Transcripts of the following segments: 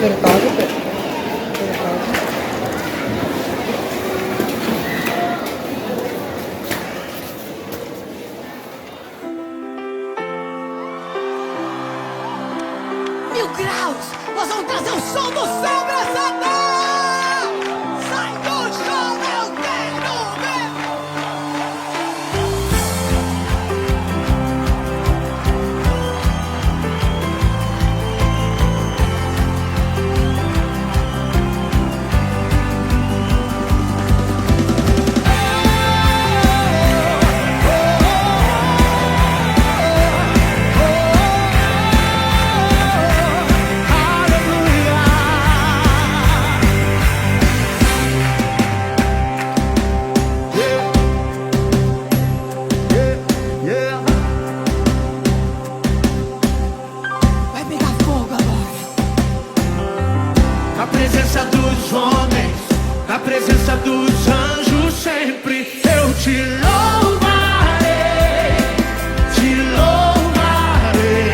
Mil graus! Nós vamos trazer o som do Sombra Satã! Sai do chão, eu quero ver! Na presença dos homens, na presença dos anjos, sempre eu te louvarei, te louvarei.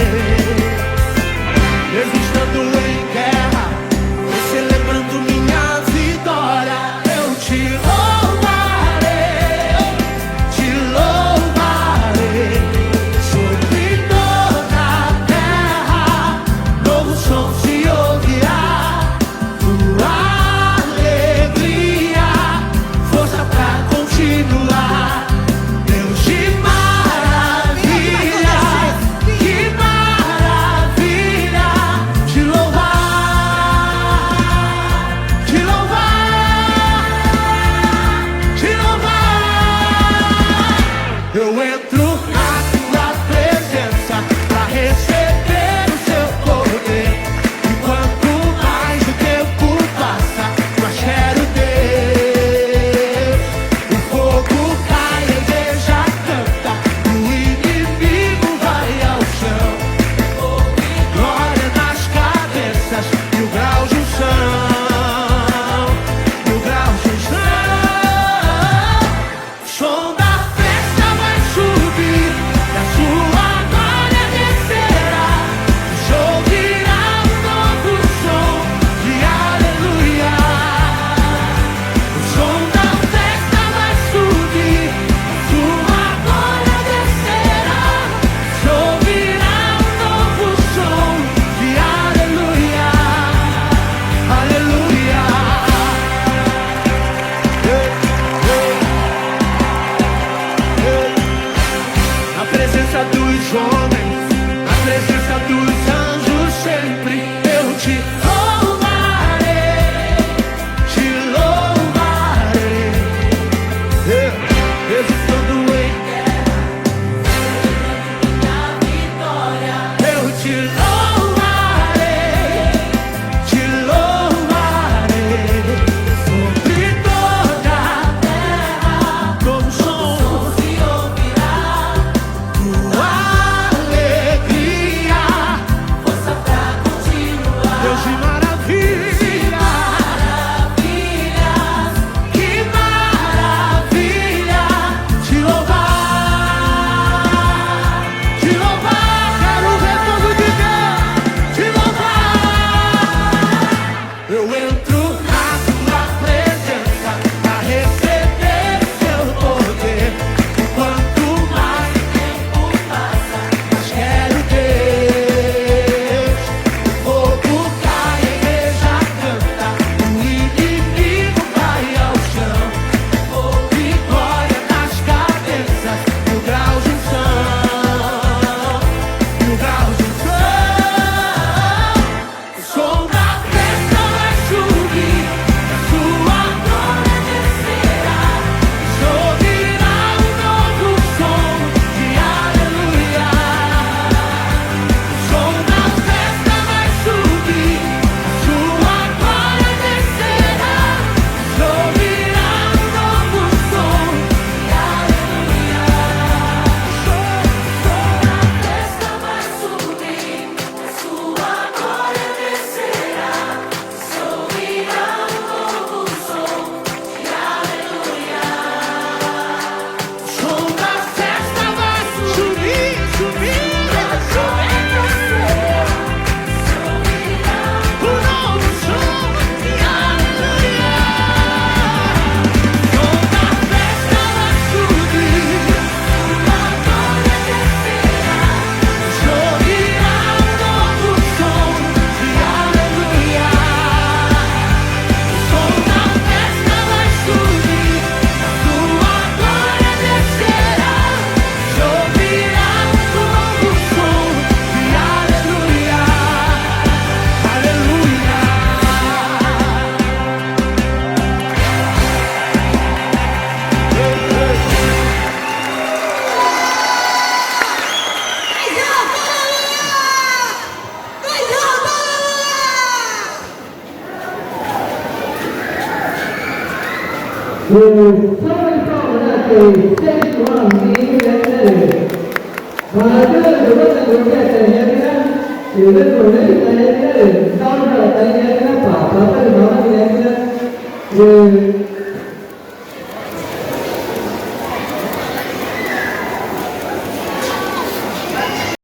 Mesmo estando em guerra, celebrando minha vitória, eu te louvarei, te louvarei. Sobre toda a terra, novo som se ouvirá. Eu entro na tua presença pra receber o seu poder. E quanto mais o tempo passa, mais quero Deus. O fogo cai, a igreja canta, o inimigo vai ao chão. Glória nas cabeças, mil graus de unção, mil graus de unção. Som da subir, e a sua glória descerá. Se ouvirá um novo som de aleluia. O som da festa vai subir, a sua glória descerá. Se ouvirá um novo som de aleluia, aleluia. Na presença dos homens, na presença dos anjos, sempre eu te louvarei, te louvarei. Estando em guerra, minha vitória, eu te louvarei, te louvarei. Sobre toda a terra, novo som se ouvirá. Alegria, força pra continuar. Deus de maravilha, que maravilha, Hãy subscribe cho kênh Ghiền Mì Gõ để không bỏ lỡ những video hấp dẫn